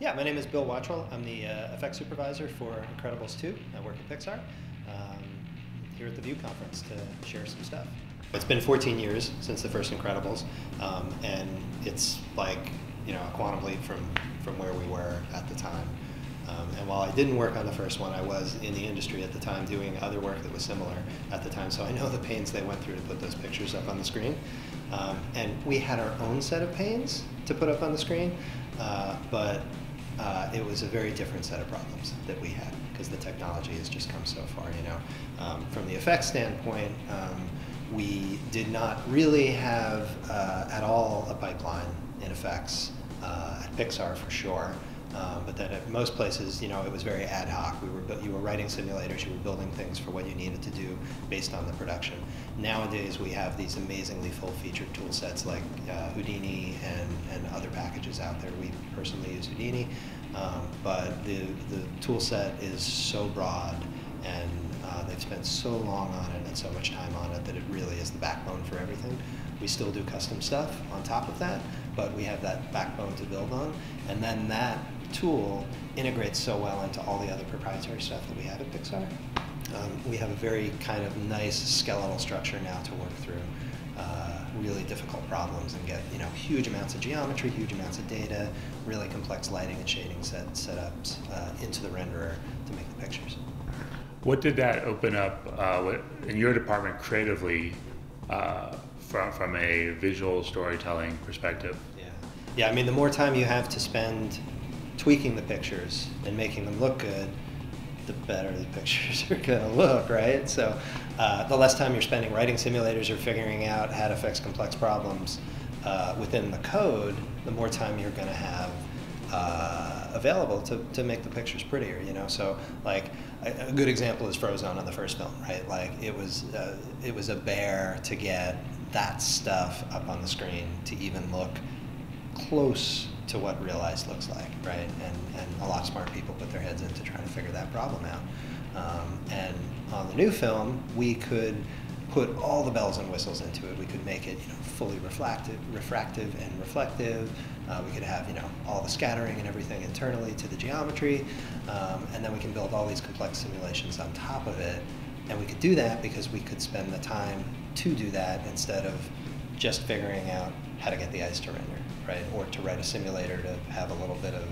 Yeah, my name is Bill Watral. I'm the effects supervisor for Incredibles 2. I work at PIXAR. Here at the View Conference to share some stuff. It's been 14 years since the first Incredibles, and it's like, you know, a quantum leap from where we were at the time. And while I didn't work on the first one, I was in the industry at the time doing other work that was similar at the time, so I know the pains they went through to put those pictures up on the screen. And we had our own set of pains to put up on the screen, but it was a very different set of problems that we had because the technology has just come so far, you know. From the effects standpoint, we did not really have at all a pipeline in effects at PIXAR for sure. But then at most places, you know, it was very ad hoc. You were writing simulators, you were building things for what you needed to do based on the production. Nowadays, we have these amazingly full-featured tool sets like Houdini and other packages out there. We personally use Houdini, but the tool set is so broad, and they've spent so long on it and so much time on it that it really is the backbone for everything. We still do custom stuff on top of that, but we have that backbone to build on, and then that tool integrates so well into all the other proprietary stuff that we have at PIXAR. We have a very kind of nice skeletal structure now to work through really difficult problems and get, you know, huge amounts of geometry, huge amounts of data, really complex lighting and shading setups into the renderer to make the pictures. What did that open up in your department creatively from a visual storytelling perspective? Yeah, I mean, the more time you have to spend tweaking the pictures and making them look good, the better the pictures are going to look, right? So the less time you're spending writing simulators or figuring out how to fix complex problems within the code, the more time you're going to have available to make the pictures prettier, you know? So like a good example is Frozone on the first film, right? Like it was a bear to get that stuff up on the screen to even look close to what realized looks like, right? And a lot of smart people put their heads into trying to figure that problem out. And on the new film, we could put all the bells and whistles into it. We could make it, you know, fully refractive and reflective. We could have, you know, all the scattering and everything internally to the geometry, and then we can build all these complex simulations on top of it. And we could do that because we could spend the time to do that instead of just figuring out how to get the ice to render, right? Or to write a simulator to have a little bit of,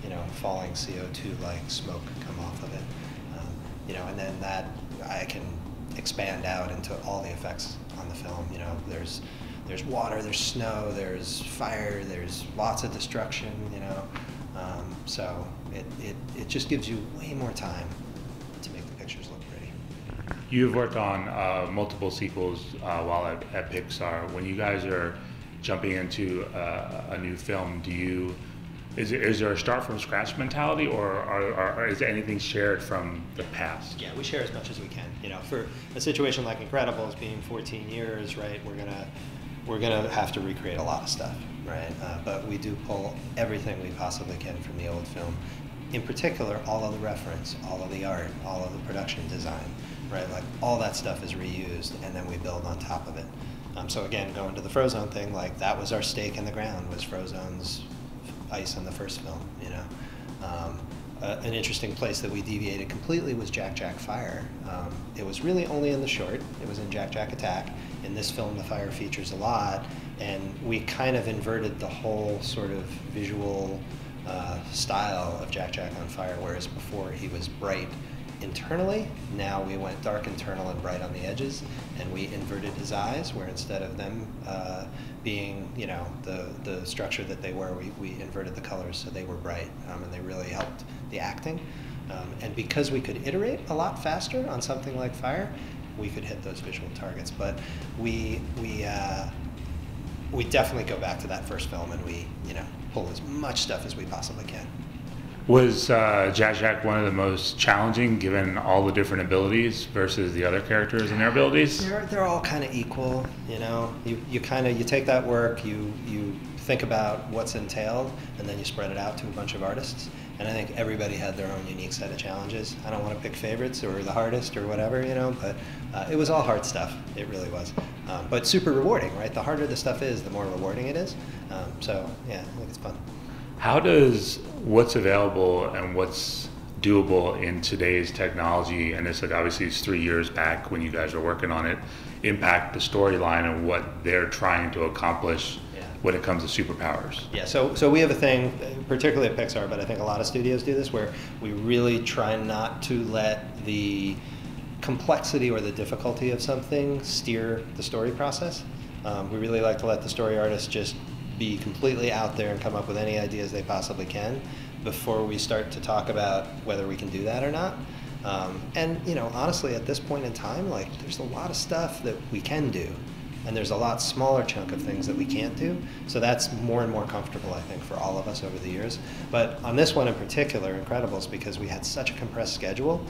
you know, falling CO2-like smoke come off of it. You know, and then that I can expand out into all the effects on the film. You know, there's water, there's snow, there's fire, there's lots of destruction, you know. So it just gives you way more time to make the pictures look pretty. You've worked on multiple sequels while at PIXAR. When you guys are jumping into a new film, is there a start from scratch mentality, or is anything shared from the past? Yeah, we share as much as we can. You know, for a situation like Incredibles being 14 years, right? We're gonna have to recreate a lot of stuff, right? But we do pull everything we possibly can from the old film. In particular, all of the reference, all of the art, all of the production design, right? Like all that stuff is reused, and then we build on top of it. So again, going to the Frozone thing, like that was our stake in the ground, was Frozone's ice on the first film, you know. An interesting place that we deviated completely was Jack Jack Fire. It was really only in the short. It was in Jack Jack Attack. In this film, the fire features a lot, and we kind of inverted the whole sort of visual style of Jack Jack on Fire, whereas before he was bright internally. Now we went dark internal and bright on the edges, and we inverted his eyes, where instead of them being, you know, the structure that they were, we inverted the colors so they were bright, and they really helped the acting. And because we could iterate a lot faster on something like Fire, we could hit those visual targets. But we definitely go back to that first film, and we, you know, pull as much stuff as we possibly can. Was Jack Jack one of the most challenging, given all the different abilities versus the other characters and their abilities? They're all kind of equal, you know. You take that work, you think about what's entailed, and then you spread it out to a bunch of artists. And I think everybody had their own unique set of challenges. I don't want to pick favorites or the hardest or whatever, you know, but it was all hard stuff. It really was. But super rewarding, right? The harder the stuff is, the more rewarding it is. So yeah, I think it's fun. How does what's available and what's doable in today's technology, and this obviously is 3 years back when you guys were working on it, impact the storyline and what they're trying to accomplish when it comes to superpowers? Yeah, so we have a thing, particularly at PIXAR, but I think a lot of studios do this, where we really try not to let the complexity or the difficulty of something steer the story process. We really like to let the story artists just be completely out there and come up with any ideas they possibly can before we start to talk about whether we can do that or not. And honestly, at this point in time, like, there's a lot of stuff that we can do, and there's a lot smaller chunk of things that we can't do. So that's more and more comfortable, I think, for all of us over the years. But on this one in particular, Incredibles, because we had such a compressed schedule,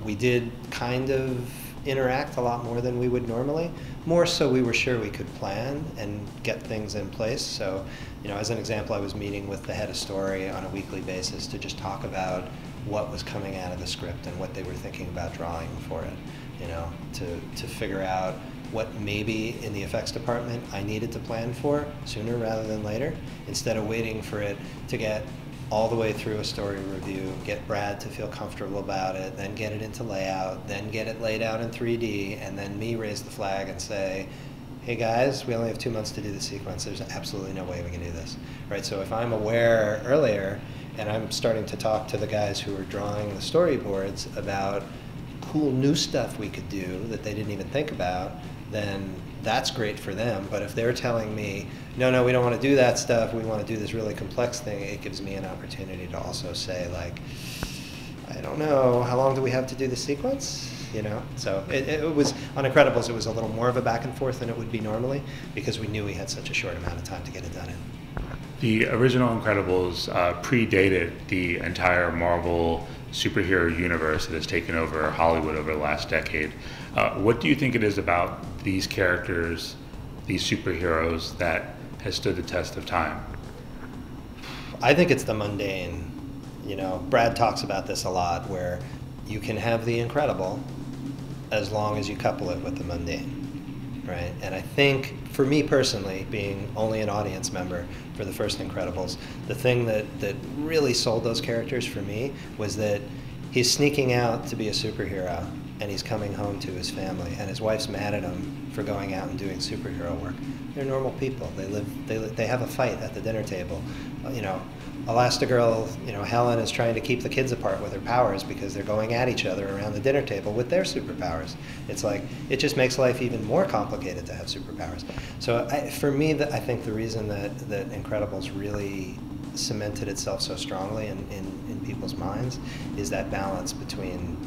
we did kind of interact a lot more than we would normally, more so we were sure we could plan and get things in place. So, as an example, I was meeting with the head of story on a weekly basis to just talk about what was coming out of the script and what they were thinking about drawing for it, to figure out what maybe in the effects department I needed to plan for sooner rather than later, instead of waiting for it to get all the way through a story review, get Brad to feel comfortable about it, then get it into layout, then get it laid out in 3D, and then me raise the flag and say, hey guys, we only have 2 months to do the sequence. There's absolutely no way we can do this, right? So if I'm aware earlier and I'm starting to talk to the guys who are drawing the storyboards about cool new stuff we could do that they didn't even think about, then that's great for them. But if they're telling me, no, we don't want to do that stuff, we want to do this really complex thing, it gives me an opportunity to also say, like, I don't know, how long do we have to do the sequence? So it was, on Incredibles, it was a little more of a back and forth than it would be normally, because we knew we had such a short amount of time to get it done in. The original Incredibles predated the entire Marvel superhero universe that has taken over Hollywood over the last decade. What do you think it is about these characters, these superheroes, that has stood the test of time? I think it's the mundane. Brad talks about this a lot, where you can have the incredible as long as you couple it with the mundane, right? And I think, for me personally, being only an audience member for the first Incredibles, the thing that really sold those characters for me was that he's sneaking out to be a superhero, and he's coming home to his family, and his wife's mad at him for going out and doing superhero work. They're normal people. They have a fight at the dinner table. Elastigirl, Helen is trying to keep the kids apart with her powers because they're going at each other around the dinner table with their superpowers. It's like, it just makes life even more complicated to have superpowers. So for me, I think the reason that Incredibles really cemented itself so strongly in people's minds is that balance between,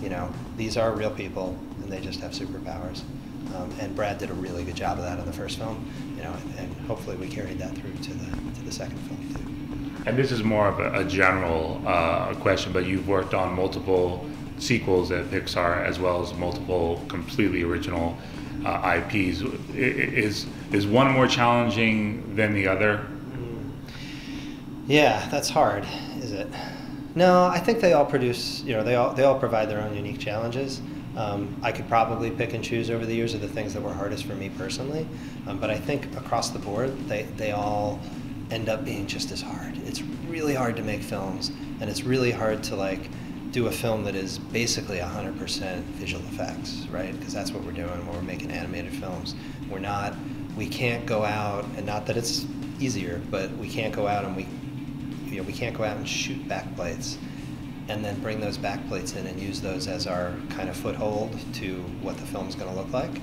these are real people and they just have superpowers. And Brad did a really good job of that in the first film, and hopefully we carried that through to the second film too. And this is more of a general question, but you've worked on multiple sequels at PIXAR as well as multiple completely original IPs. Is one more challenging than the other? Yeah, that's hard, is it? No, I think they all produce, they all provide their own unique challenges. I could probably pick and choose over the years of the things that were hardest for me personally, but I think across the board, they all end up being just as hard. It's really hard to make films, and it's really hard to do a film that is basically 100% visual effects, right? Because that's what we're doing when we're making animated films. We can't go out, and not that it's easier, but we can't go out and we can't go out and shoot backplates and then bring those backplates in and use those as our kind of foothold to what the film's going to look like.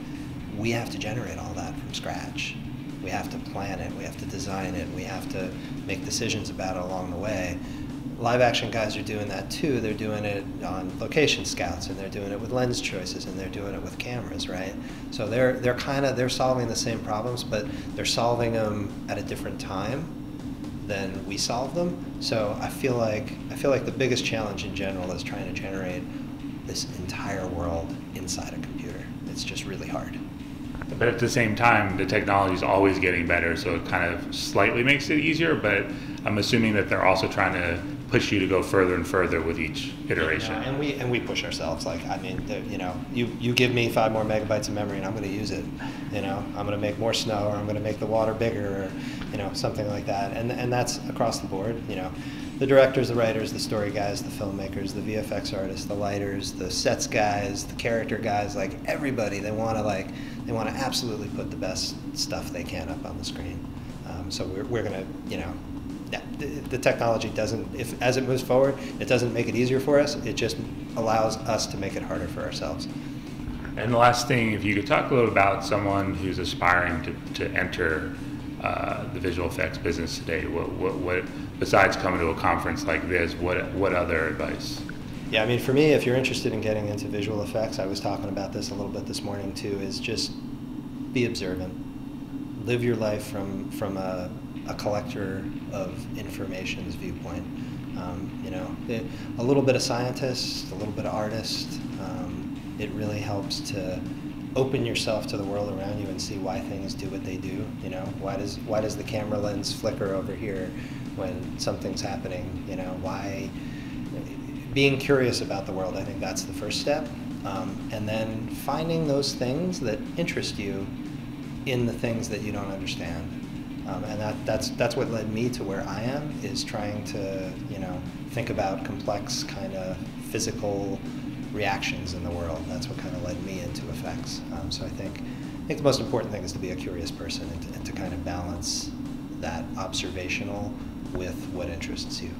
We have to generate all that from scratch. We have to plan it, we have to design it, we have to make decisions about it along the way. Live action guys are doing that too. They're doing it on location scouts, and they're doing it with lens choices, and they're doing it with cameras, right? So they're solving the same problems, but they're solving them at a different time than we solve them. So I feel like the biggest challenge in general is trying to generate this entire world inside a computer. It's just really hard. But at the same time, the technology is always getting better, so it kind of slightly makes it easier, but I'm assuming that they're also trying to push you to go further and further with each iteration. And we push ourselves. Like, I mean, you give me 5 more megabytes of memory and I'm going to use it. I'm going to make more snow, or I'm going to make the water bigger, or something like that. And that's across the board. The directors, the writers, the story guys, the filmmakers, the VFX artists, the lighters, the sets guys, the character guys, like everybody, they want to absolutely put the best stuff they can up on the screen. So we're going to, the technology doesn't, as it moves forward, it doesn't make it easier for us. It just allows us to make it harder for ourselves. And the last thing, if you could talk a little about someone who's aspiring to enter the visual effects business today, what besides coming to a conference like this, what other advice? Yeah, I mean, for me, if you're interested in getting into visual effects, I was talking about this a little bit this morning too, is just be observant. Live your life from a collector of information's viewpoint. A little bit of scientist, a little bit of artist. It really helps to open yourself to the world around you and see why things do what they do. Why does the camera lens flicker over here when something's happening? Why? Being curious about the world, I think that's the first step. And then finding those things that interest you in the things that you don't understand. And that's what led me to where I am, is trying to think about complex kind of physical reactions in the world. That's what kind of led me into effects. So I think the most important thing is to be a curious person and to kind of balance that observational with what interests you.